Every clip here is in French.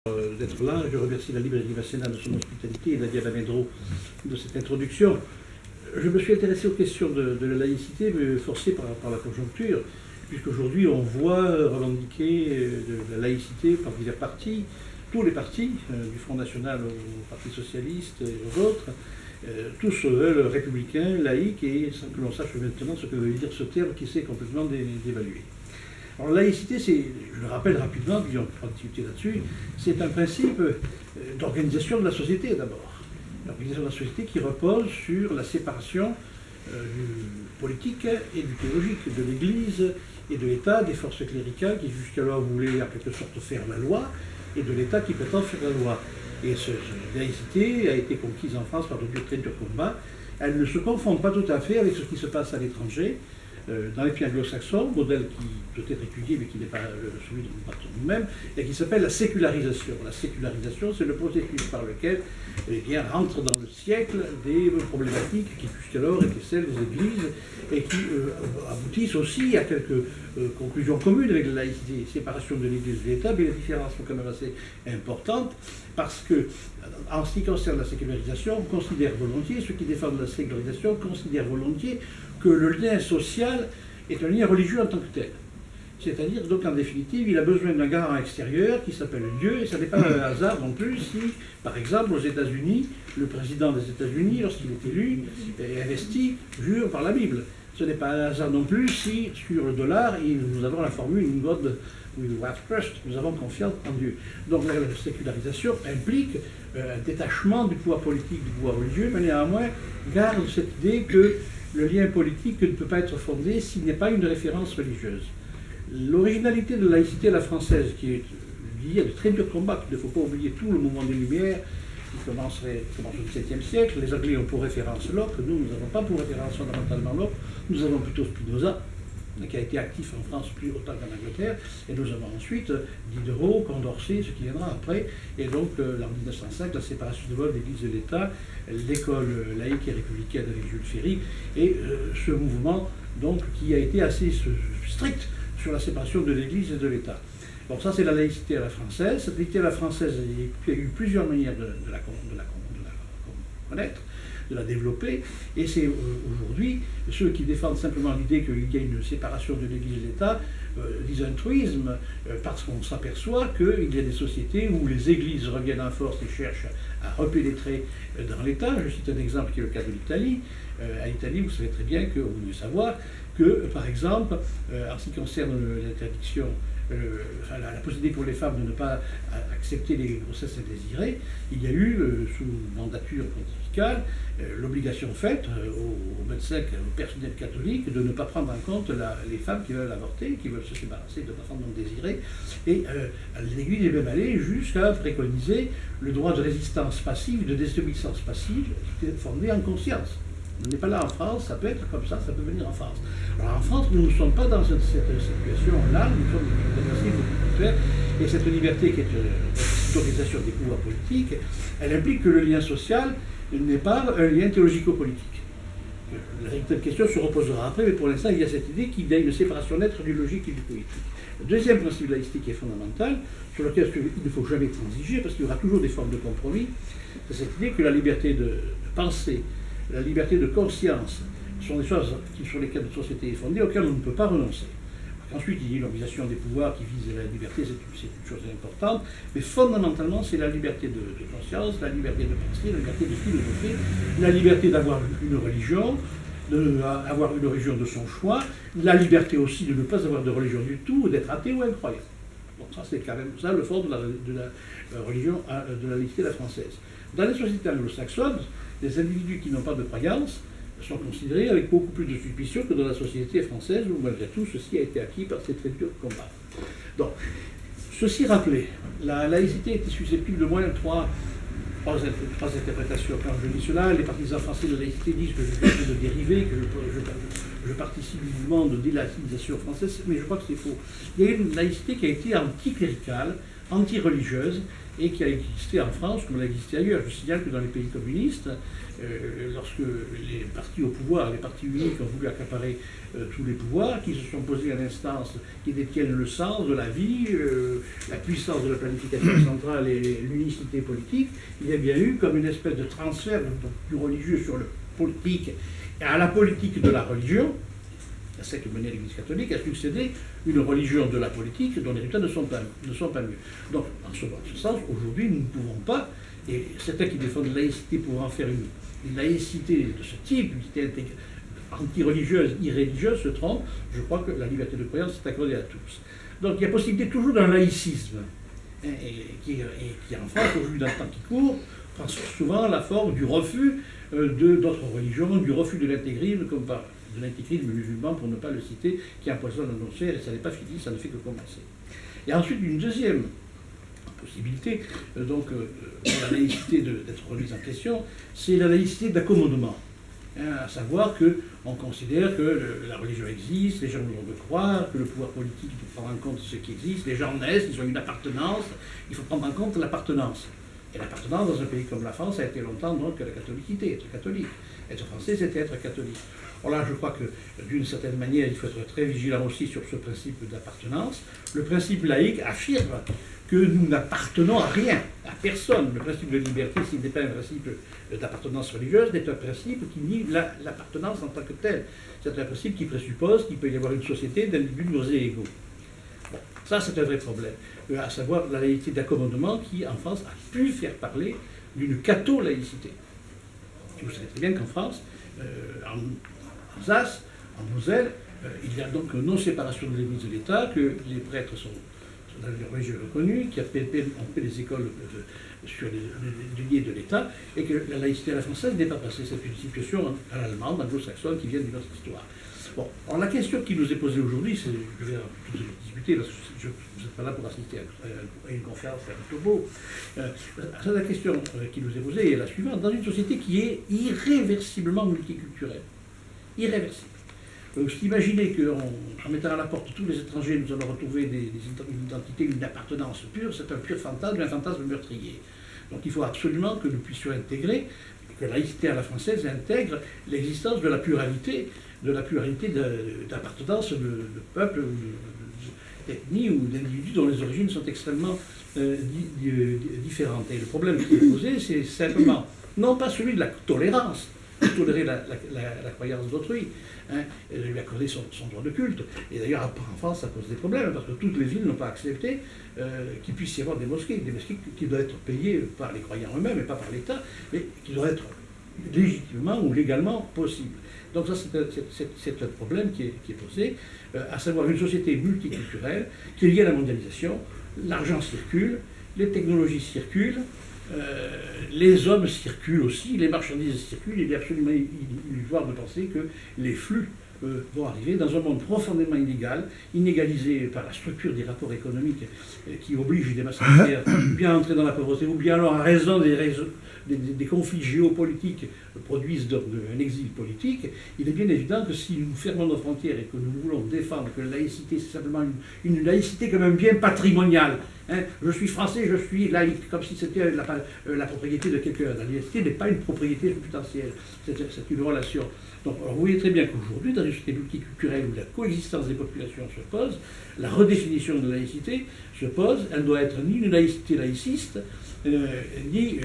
D'être là. Je remercie la Librairie Masséna de son hospitalité et Nadia Lamendro de cette introduction. Je me suis intéressé aux questions de la laïcité, mais forcé par la conjoncture, puisqu'aujourd'hui on voit revendiquer de la laïcité par divers partis, tous les partis, du Front National au Parti Socialiste et aux autres, tous se veulent républicains, laïcs, et sans que l'on sache maintenant ce que veut dire ce terme qui s'est complètement dévalué. Alors la laïcité, je le rappelle rapidement, puis on pourra discuter là-dessus, c'est un principe d'organisation de la société d'abord. L'organisation de la société qui repose sur la séparation du politique et du théologique, de l'Église et de l'État, des forces cléricales qui jusqu'alors voulaient en quelque sorte faire la loi, et de l'État qui prétend faire la loi. Et cette laïcité a été conquise en France par de très durs combats. Elle ne se confond pas tout à fait avec ce qui se passe à l'étranger. Dans les pays anglo-saxons, modèle qui peut être étudié mais qui n'est pas celui dont nous partons nous-mêmes, et qui s'appelle la sécularisation. La sécularisation, c'est le processus par lequel rentre dans le siècle des problématiques qui jusqu'alors étaient celles des églises et qui aboutissent aussi à quelques conclusions communes avec la laïcité, séparation de l'église et de l'État, mais les différences sont quand même assez importantes parce que, en ce qui concerne la sécularisation, on considère volontiers, ceux qui défendent la sécularisation considèrent volontiers que le lien social est un lien religieux en tant que tel. C'est-à-dire, donc, en définitive, il a besoin d'un garant extérieur qui s'appelle Dieu, et ça n'est pas un hasard non plus si, par exemple, aux États-Unis, le président des États-Unis, lorsqu'il est élu et investi, jure par la Bible. Ce n'est pas un hasard non plus si, sur le dollar, nous avons la formule « In God we have trust », nous avons confiance en Dieu. Donc la sécularisation implique un détachement du pouvoir politique, du pouvoir religieux, mais néanmoins garde cette idée que le lien politique ne peut pas être fondé s'il n'y a pas une référence religieuse. L'originalité de la laïcité à la française, qui est liée à de très durs combats, qu'il ne faut pas oublier tout le mouvement des Lumières, qui commence au XVIIe siècle. Les Anglais ont pour référence Locke, nous n'avons pas pour référence fondamentalement Locke, nous avons plutôt Spinoza, qui a été actif en France plus autant qu'en Angleterre, et nous avons ensuite Diderot, Condorcet, ce qui viendra après, et donc en 1905, la séparation de l'Église et de l'État, l'école laïque et républicaine avec Jules Ferry, et ce mouvement donc, qui a été assez strict sur la séparation de l'Église et de l'État. Bon, ça c'est la laïcité à la française. Cette laïcité à la française, il y a eu plusieurs manières de la connaître, de la développer, et c'est aujourd'hui ceux qui défendent simplement l'idée qu'il y a une séparation de l'Église et de l'État disent un truisme, parce qu'on s'aperçoit qu'il y a des sociétés où les églises reviennent en force et cherchent à repénétrer dans l'État. Je cite un exemple qui est le cas de l'Italie. À l'Italie, vous savez très bien que, vous devez savoir que, par exemple, en ce qui concerne l'interdiction, la possibilité pour les femmes de ne pas accepter les grossesses indésirées, il y a eu, sous mandature pontificale, l'obligation faite aux médecins, au personnel catholique, de ne pas prendre en compte les femmes qui veulent avorter, qui veulent se débarrasser de enfants non désirés. Et l'Église est même allée jusqu'à préconiser le droit de résistance passive, de désobéissance passive, qui est fondé en conscience. On n'est pas là en France, ça peut être comme ça peut venir en France. Alors en France, nous ne sommes pas dans cette situation-là, nous sommes dans une démocratie beaucoup plus claire, et cette liberté qui est l'autorisation des pouvoirs politiques, elle implique que le lien social n'est pas un lien théologico-politique. La véritable question se reposera après, mais pour l'instant, il y a cette idée qu'il y a une séparation nette du logique et du politique. Le deuxième principe de laïcité qui est fondamental, sur lequel il ne faut jamais transiger, parce qu'il y aura toujours des formes de compromis, c'est cette idée que la liberté de penser, la liberté de conscience sont des choses sur lesquelles notre société est fondée, auxquelles on ne peut pas renoncer. Ensuite, il y a l'organisation des pouvoirs qui vise la liberté, c'est une chose importante, mais fondamentalement, c'est la liberté de conscience, la liberté de penser, la liberté de philosopher, la liberté d'avoir une religion, d'avoir une religion de son choix, la liberté aussi de ne pas avoir de religion du tout, d'être athée ou incroyant. Donc ça, c'est quand même ça le fond de la religion, de la laïcité la française. Dans les sociétés anglo-saxonnes, les individus qui n'ont pas de croyance sont considérés avec beaucoup plus de suspicion que dans la société française, où malgré tout, ceci a été acquis par ces très durs combats. Donc, ceci rappelé, la laïcité était susceptible de moins de trois interprétations. Quand je dis cela, les partisans français de la laïcité disent que je viens de dériver, que je participe du mouvement de délaïcisation française, mais je crois que c'est faux. Il y a une laïcité qui a été anticléricale, anti-religieuse et qui a existé en France comme elle a existé ailleurs. Je signale que dans les pays communistes, lorsque les partis au pouvoir, les partis uniques ont voulu accaparer tous les pouvoirs, qui se sont posés à l'instance qui détiennent le sens de la vie, la puissance de la planification centrale et l'unicité politique, il y a bien eu comme une espèce de transfert du religieux sur le politique à la politique de la religion. À ce que menait l'Église catholique, a succédé une religion de la politique dont les résultats ne sont pas mieux. Donc, en ce sens, aujourd'hui, nous ne pouvons pas, et certains qui défendent la laïcité pourront en faire une laïcité de ce type, une laïcité anti-religieuse, irréligieuse, se trompent. Je crois que la liberté de croyance est accordée à tous. Donc, il y a possibilité toujours d'un laïcisme, qui en France, aujourd'hui, dans le temps qui court, prend souvent la forme du refus d'autres religions, du refus de l'intégrisme, comme par de l'intégrisme musulman, pour ne pas le citer, qui empoisonne l'atmosphère, et ça n'est pas fini, ça ne fait que commencer. Et ensuite, une deuxième possibilité, pour la laïcité d'être remise en question, c'est la laïcité d'accommodement. À savoir qu'on considère que la religion existe, les gens ont le droit de croire, que le pouvoir politique doit prendre en compte ce qui existe, les gens naissent, ils ont une appartenance, il faut prendre en compte l'appartenance. Et l'appartenance dans un pays comme la France a été longtemps donc la catholicité, être catholique. Être français, c'était être catholique. Alors là, je crois que d'une certaine manière, il faut être très vigilant aussi sur ce principe d'appartenance. Le principe laïque affirme que nous n'appartenons à rien, à personne. Le principe de liberté, s'il n'est pas un principe d'appartenance religieuse, n'est un principe qui nie l'appartenance en tant que telle. C'est un principe qui présuppose qu'il peut y avoir une société d'individus libres et égaux. Bon, ça, c'est un vrai problème. À savoir la laïcité d'accommodement qui, en France, a pu faire parler d'une catho-laïcité. Vous savez très bien qu'en France, en Alsace, en Moselle, il y a donc une non-séparation de l'Église de l'État, que les prêtres sont dans les religieux reconnus, qui ont fait des écoles sur les liés de l'État, et que la laïcité à la française n'est pas passée. C'est une situation à l'allemande, anglo-saxonne, qui vient d'une autre histoire. Bon, alors la question qui nous est posée aujourd'hui, c'est, je vais discuter, parce que vous n'êtes pas là pour assister à une conférence à Tobo. La question qui nous est posée est la suivante. Dans une société qui est irréversiblement multiculturelle, irréversible, vous imaginez qu'en mettant à la porte tous les étrangers, nous allons retrouver une identité, une appartenance pure, c'est un pur fantasme, un fantasme meurtrier. Donc il faut absolument que nous puissions intégrer, que la laïcité à la française intègre l'existence de la pluralité d'appartenance de peuples, d'ethnies ou d'individus dont les origines sont extrêmement différentes. Et le problème qui est posé, c'est simplement, non pas celui de la tolérance, tolérer la croyance d'autrui, lui accorder son droit de culte. Et d'ailleurs, en France, ça pose des problèmes, parce que toutes les villes n'ont pas accepté qu'il puisse y avoir des mosquées qui doivent être payées par les croyants eux-mêmes et pas par l'État, mais qui doivent être légitimement ou légalement possibles. Donc ça, c'est un problème qui est posé, à savoir une société multiculturelle qui est liée à la mondialisation, l'argent circule, les technologies circulent, les hommes circulent aussi, les marchandises circulent. Il est absolument illusoire de penser que les flux vont arriver dans un monde profondément inégal, inégalisé par la structure des rapports économiques qui oblige des masses entières bien à entrer dans la pauvreté, ou bien alors à raison des conflits géopolitiques produisent un exil politique. Il est bien évident que si nous fermons nos frontières et que nous voulons défendre que la laïcité, c'est simplement une laïcité comme un bien patrimonial, je suis français, je suis laïque, comme si c'était la propriété de quelqu'un. La laïcité n'est pas une propriété substantielle, c'est une relation. Donc, alors vous voyez très bien qu'aujourd'hui, dans une société multiculturelle où la coexistence des populations se pose, la redéfinition de la laïcité se pose. Elle ne doit être ni une laïcité laïciste, ni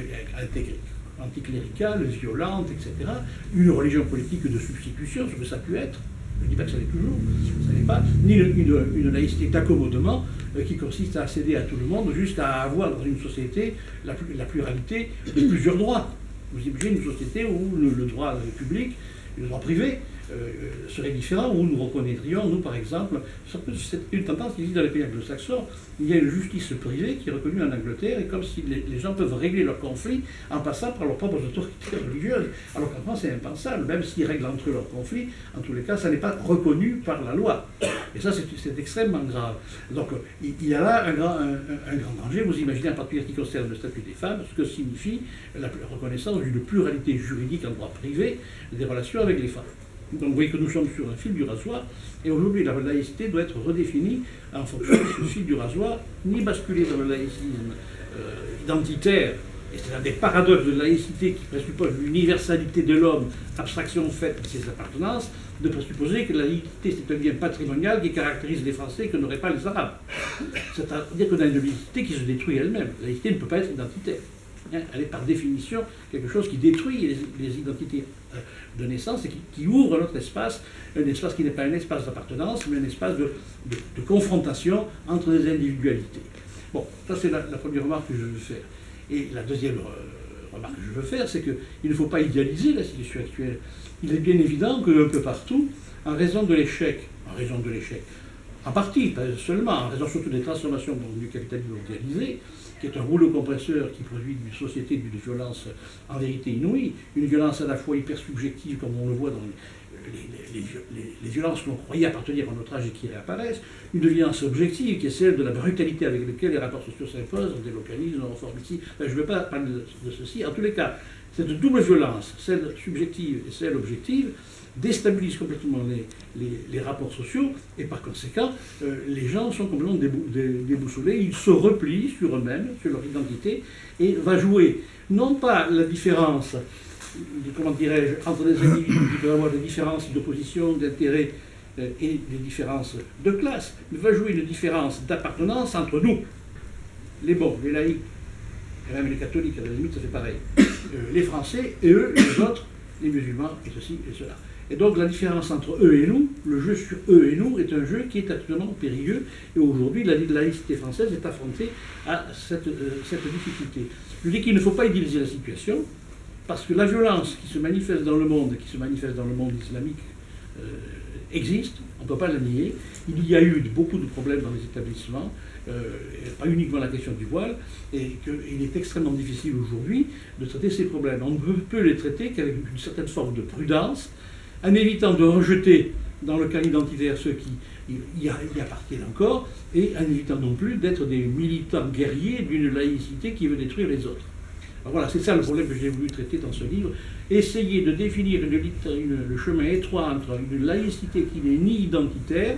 anticléricale, violente, etc. Une religion politique de substitution, ce que ça peut être. Je ne dis pas que ça l'est toujours, ça n'est pas, ni une laïcité d'accommodement qui consiste à céder à tout le monde jusqu'à avoir dans une société la pluralité de plusieurs droits. Vous imaginez une société où le droit public, le droit privé serait différent, où nous reconnaîtrions, nous par exemple, c'est une tendance qui existe dans les pays anglo-saxons, il y a une justice privée qui est reconnue en Angleterre, et comme si les gens peuvent régler leurs conflits en passant par leurs propres autorités religieuses, alors qu'en France c'est impensable, même s'ils règlent entre eux leurs conflits, en tous les cas ça n'est pas reconnu par la loi. Et ça c'est extrêmement grave. Donc il y a là un grand danger. Vous imaginez en particulier ce qui concerne le statut des femmes, ce que signifie la reconnaissance d'une pluralité juridique en droit privé des relations avec les femmes. Donc vous voyez que nous sommes sur un fil du rasoir, et aujourd'hui la laïcité doit être redéfinie en fonction de ce fil du rasoir, ni basculer dans le laïcisme identitaire, et c'est un des paradoxes de la laïcité qui présuppose l'universalité de l'homme, abstraction faite de ses appartenances, de présupposer que la laïcité c'est un bien patrimonial qui caractérise les Français et que n'auraient pas les Arabes. C'est-à-dire qu'on a une laïcité qui se détruit elle-même. La laïcité ne peut pas être identitaire. Elle est par définition quelque chose qui détruit les identités de naissance et qui ouvre notre espace, un espace qui n'est pas un espace d'appartenance, mais un espace de confrontation entre les individualités. Bon, ça c'est la première remarque que je veux faire. Et la deuxième remarque que je veux faire, c'est qu'il ne faut pas idéaliser la situation actuelle. Il est bien évident qu'un peu partout, en raison de l'échec, en partie, pas seulement, en raison surtout des transformations du capitalisme mondialisé, qui est un rouleau compresseur qui produit une société d'une violence en vérité inouïe, une violence à la fois hyper subjective, comme on le voit dans les violences que l'on croyait appartenir à notre âge et qui réapparaissent, une violence objective qui est celle de la brutalité avec laquelle les rapports sociaux s'imposent, le délocalisme, le reformisme. Je ne veux pas parler de ceci. En tous les cas, cette double violence, celle subjective et celle objective, déstabilise complètement les rapports sociaux et par conséquent, les gens sont complètement déboussolés, ils se replient sur eux-mêmes, sur leur identité et va jouer non pas la différence, comment dirais-je, entre les individus qui peuvent avoir des différences d'opposition, d'intérêt et des différences de classe, mais va jouer une différence d'appartenance entre nous, les bons, les laïcs, et même les catholiques, à la limite ça fait pareil, les Français et eux, les autres, les musulmans et ceci et cela. Et donc la différence entre eux et nous, le jeu sur eux et nous, est un jeu qui est absolument périlleux. Et aujourd'hui, la laïcité française est affrontée à cette difficulté. Je dis qu'il ne faut pas idéaliser la situation, parce que la violence qui se manifeste dans le monde, islamique, existe, on ne peut pas la nier. Il y a eu beaucoup de problèmes dans les établissements, pas uniquement la question du voile, et qu'il est extrêmement difficile aujourd'hui de traiter ces problèmes. On ne peut les traiter qu'avec une certaine forme de prudence, en évitant de rejeter dans le cas identitaire ceux qui y appartiennent encore, et en évitant non plus d'être des militants guerriers d'une laïcité qui veut détruire les autres. Alors voilà, c'est ça le problème que j'ai voulu traiter dans ce livre. Essayer de définir le chemin étroit entre une laïcité qui n'est ni identitaire,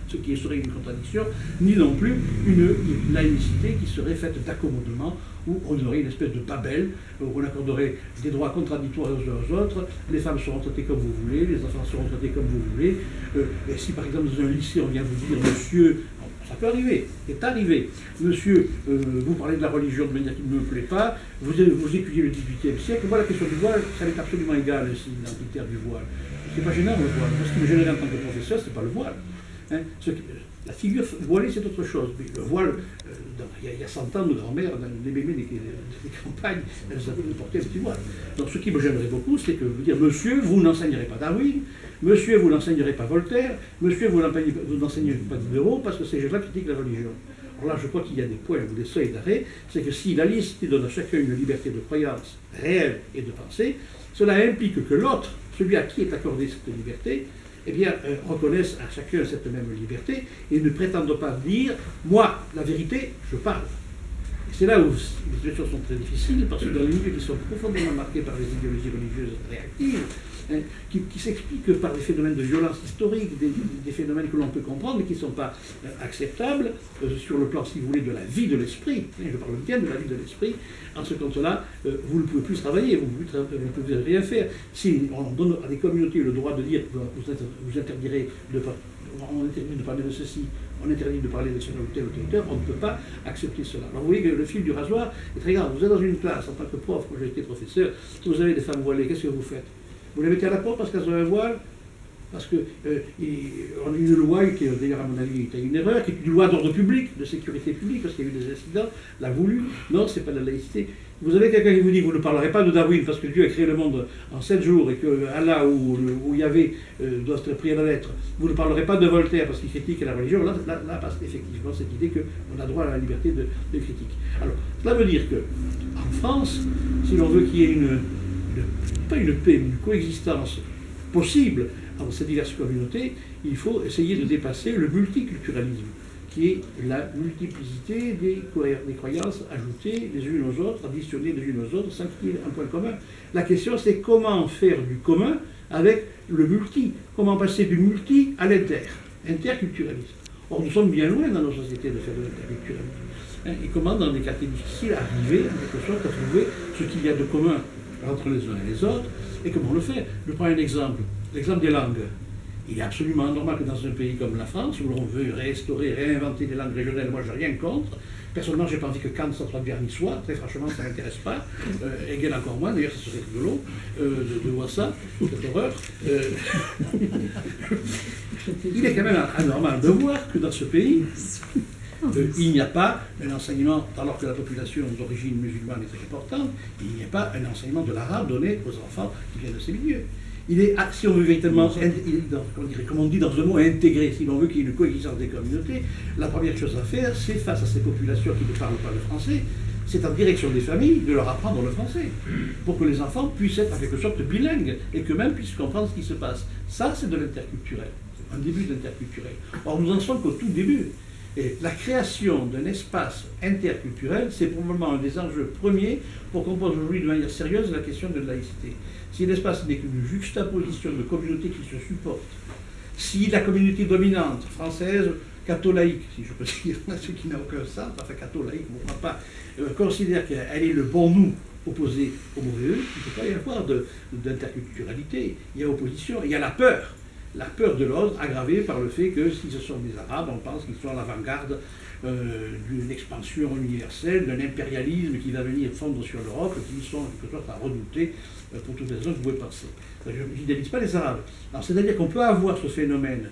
ce qui serait une contradiction, ni non plus une laïcité qui serait faite d'accommodement, où on aurait une espèce de Babel, où on accorderait des droits contradictoires aux autres, les femmes seront traitées comme vous voulez, les enfants seront traités comme vous voulez, et si par exemple dans un lycée on vient vous dire, monsieur, ça peut arriver, c'est arrivé, monsieur, vous parlez de la religion de manière qui ne me plaît pas, vous étudiez le XVIIIe siècle, moi la question du voile, ça m'est absolument égal, c'est l'identitaire du voile. C'est pas gênant le voile, ce qui me gênerait en tant que professeur, c'est pas le voile. Hein, la figure voilée, c'est autre chose. Mais le voile, il y a 100 ans, nos grands-mères, dans les mémés des campagnes, elles avaient porté un petit voile. Donc ce qui me gênerait beaucoup, c'est que vous dire, monsieur, vous n'enseignerez pas Darwin, monsieur, vous n'enseignerez pas Voltaire, monsieur, vous n'enseignerez pas Diderot, parce que ces gens-là critiquent la religion. Alors là, je crois qu'il y a des points ou des seuils d'arrêt, c'est que si la laïcité donne à chacun une liberté de croyance réelle et de pensée, cela implique que l'autre, celui à qui est accordée cette liberté, eh bien, reconnaissent à chacun cette même liberté et ne prétendent pas dire « moi, la vérité, je parle ». Et c'est là où les situations sont très difficiles, parce que dans les milieux qui sont profondément marqués par les idéologies religieuses réactives, hein, qui s'expliquent par des phénomènes de violence historique, des phénomènes que l'on peut comprendre, mais qui ne sont pas acceptables sur le plan, si vous voulez, de la vie de l'esprit. Je parle bien de la vie de l'esprit. En ce compte-là, vous ne pouvez plus travailler, vous ne pouvez rien faire. Si on donne à des communautés le droit de dire que vous interdirez on interdit de parler de ceci, on interdit de parler de tel ou tel auteur, on ne peut pas accepter cela. Alors vous voyez que le fil du rasoir est très grave. Vous êtes dans une classe, en tant que prof, quand j'ai été professeur, si vous avez des femmes voilées, qu'est-ce que vous faites? Vous les mettez à la porte parce qu'elles ont un voile? Parce qu'on a une loi qui, d'ailleurs, à mon avis, est une erreur, qui est une loi d'ordre public, de sécurité publique, parce qu'il y a eu des incidents, l'a voulu. Non, c'est pas de la laïcité. Vous avez quelqu'un qui vous dit que vous ne parlerez pas de Darwin parce que Dieu a créé le monde en 7 jours et que Allah ou Yahvé doit être pris à la lettre. Vous ne parlerez pas de Voltaire parce qu'il critique la religion. Là passe effectivement cette idée qu'on a droit à la liberté de critique. Alors, cela veut dire que, en France, si l'on veut qu'il y ait pas une paix, mais une coexistence possible entre ces diverses communautés, il faut essayer de dépasser le multiculturalisme, qui est la multiplicité des croyances ajoutées les unes aux autres, additionnées les unes aux autres, sans qu'il y ait un point commun. La question, c'est comment faire du commun avec le multi, comment passer du multi à interculturalisme. Or, nous sommes bien loin dans nos sociétés de faire de l'interculturalisme. Et comment, dans des quartiers difficiles, arriver, en quelque sorte, à trouver ce qu'il y a de commun entre les uns et les autres, et comment on le fait. Je prends un exemple, l'exemple des langues. Il est absolument normal que dans un pays comme la France, où l'on veut restaurer, réinventer des langues régionales, moi je n'ai rien contre. Personnellement, je n'ai pas envie que Kant soit vernissois, très franchement, ça ne m'intéresse pas. Hegel encore moins, d'ailleurs, ça serait rigolo de voir ça, cette horreur. Il est quand même anormal de voir que dans ce pays, il n'y a pas un enseignement, alors que la population d'origine musulmane est très importante, il n'y a pas un enseignement de l'arabe donné aux enfants qui viennent de ces milieux. Il est, si on veut véritablement, comme on dit dans un mot, intégrer, si l'on veut qu'il y ait une coexistence des communautés, la première chose à faire, c'est face à ces populations qui ne parlent pas le français, c'est en direction des familles de leur apprendre le français, pour que les enfants puissent être en quelque sorte bilingues, et qu'eux-mêmes puissent comprendre ce qui se passe. Ça, c'est de l'interculturel, un début d'interculturel. Or, nous en sommes qu'au tout début. Et la création d'un espace interculturel, c'est probablement un des enjeux premiers pour qu'on pose aujourd'hui de manière sérieuse la question de laïcité. Si l'espace n'est qu'une juxtaposition de communautés qui se supportent, si la communauté dominante, française, catholique, si je peux dire, ce qui n'a aucun sens, enfin catholique, on ne comprend pas, considère qu'elle est le bon nous opposé au mauvais eux, il ne peut pas y avoir d'interculturalité. Il y a opposition, il y a la peur. La peur de l'autre, aggravée par le fait que si ce sont des Arabes, on pense qu'ils sont à l'avant-garde d'une expansion universelle, d'un impérialisme qui va venir fondre sur l'Europe, qui sont en quelque sorte à redouter pour toutes les raisons que vous pouvez penser. Je n'idéalise pas les Arabes. C'est-à-dire qu'on peut avoir ce phénomène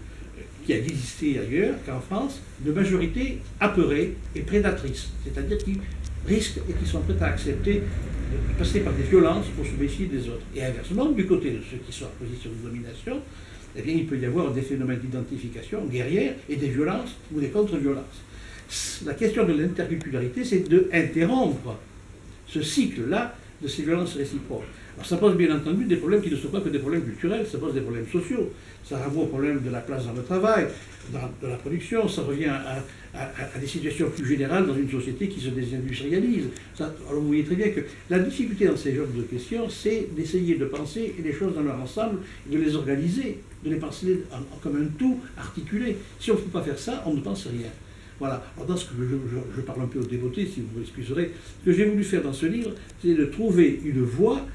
qui a existé ailleurs, qu'en France, de majorité apeurée et prédatrice, c'est-à-dire qui risquent et qui sont prêts à accepter de passer par des violences pour se méfier des autres. Et inversement, du côté de ceux qui sont en position de domination, eh bien, il peut y avoir des phénomènes d'identification guerrière et des violences ou des contre-violences. La question de l'interculturalité, c'est d'interrompre ce cycle-là de ces violences réciproques. Alors ça pose bien entendu des problèmes qui ne sont pas que des problèmes culturels, ça pose des problèmes sociaux. Ça renvoie au problème de la place dans le travail, de la production, ça revient à des situations plus générales dans une société qui se désindustrialise. Alors vous voyez très bien que la difficulté dans ces genres de questions, c'est d'essayer de penser les choses dans leur ensemble, de les organiser, de les penser comme un tout articulé. Si on ne peut pas faire ça, on ne pense rien. Voilà. Alors dans ce que je parle un peu aux dévotés, si vous m'excuserez, ce que j'ai voulu faire dans ce livre, c'est de trouver une voie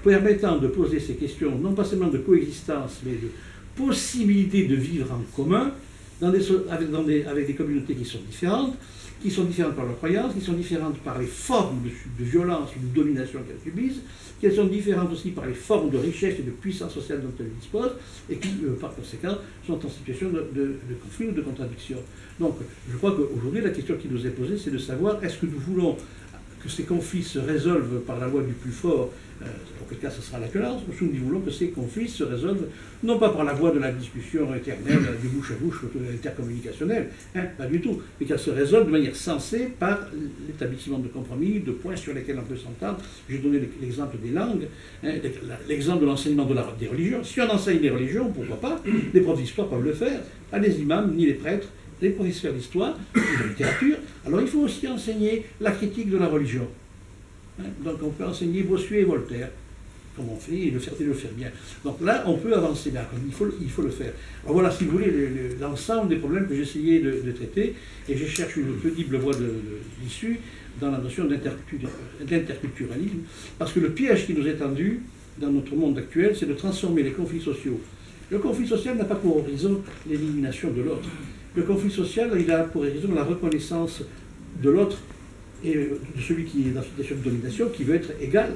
permettant de poser ces questions, non pas seulement de coexistence, mais de possibilité de vivre en commun avec des communautés qui sont différentes par leurs croyances, qui sont différentes par les formes de violence ou de domination qu'elles subissent, qu'elles sont différentes aussi par les formes de richesse et de puissance sociale dont elles disposent, et qui, par conséquent, sont en situation de conflit ou de contradiction. Donc, je crois qu'aujourd'hui, la question qui nous est posée, c'est de savoir est-ce que nous voulons que ces conflits se résolvent par la loi du plus fort, auquel cas ce sera la violence, ou si nous voulons que ces conflits se résolvent non pas par la voie de la discussion éternelle, du bouche à bouche, intercommunicationnel, pas du tout, mais qu'elles se résolvent de manière sensée par l'établissement de compromis, de points sur lesquels on peut s'entendre. J'ai donné l'exemple des langues, l'exemple de l'enseignement des religions. Si on enseigne les religions, pourquoi pas, les profs d'histoire peuvent le faire, pas les imams ni les prêtres, les professeurs d'histoire, de littérature. Alors il faut aussi enseigner la critique de la religion. Donc on peut enseigner Bossuet et Voltaire, comme on fait, et le faire bien. Donc là, on peut avancer là, il faut le faire. Alors voilà, si vous voulez, l'ensemble des problèmes que j'essayais de traiter, et je cherche une plausible voie d'issue dans la notion d'interculturalisme, parce que le piège qui nous est tendu dans notre monde actuel, c'est de transformer les conflits sociaux. Le conflit social n'a pas pour horizon l'élimination de l'autre. Le conflit social, il a pour horizon la reconnaissance de l'autre et de celui qui est dans une situation de domination, qui veut être égal.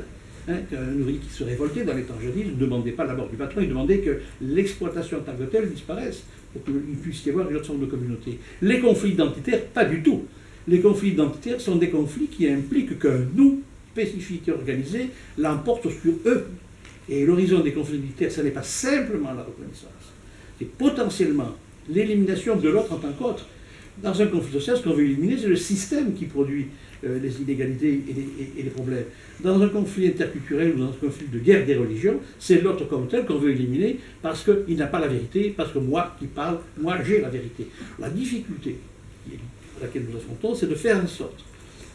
Un ouvrier qui se révoltait dans les temps jadis ne demandait pas la mort du patron, il demandait que l'exploitation en tant que telle disparaisse, pour qu'il puisse y avoir une autre forme de communauté. Les conflits identitaires, pas du tout. Les conflits identitaires sont des conflits qui impliquent qu'un nous spécifique et organisé l'emporte sur eux. Et l'horizon des conflits identitaires, ce n'est pas simplement la reconnaissance, c'est potentiellement l'élimination de l'autre en tant qu'autre. Dans un conflit social, ce qu'on veut éliminer, c'est le système qui produit les inégalités et les problèmes. Dans un conflit interculturel ou dans un conflit de guerre des religions, c'est l'autre comme tel qu'on veut éliminer parce qu'il n'a pas la vérité, parce que moi qui parle, moi j'ai la vérité. La difficulté à laquelle nous affrontons, c'est de faire en sorte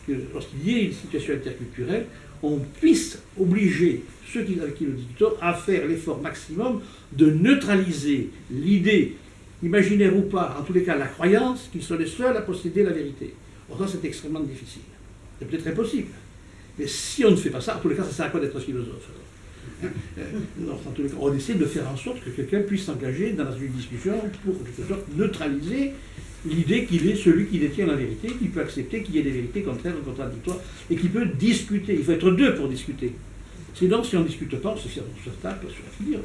que lorsqu'il y ait une situation interculturelle, on puisse obliger ceux avec qui nous discutons à faire l'effort maximum de neutraliser l'idée, imaginaire ou pas, en tous les cas la croyance, qu'ils sont les seuls à posséder la vérité. Or ça, c'est extrêmement difficile. C'est peut-être impossible. Mais si on ne fait pas ça, en tous les cas, ça sert à quoi d'être philosophe alors. En tous les cas, on essaie de faire en sorte que quelqu'un puisse s'engager dans une discussion pour, en quelque sorte, neutraliser l'idée qu'il est celui qui détient la vérité, qui peut accepter qu'il y ait des vérités contraires ou contradictoires, et qui peut discuter. Il faut être deux pour discuter. Sinon, si on ne discute pas, on se tape sur la figure.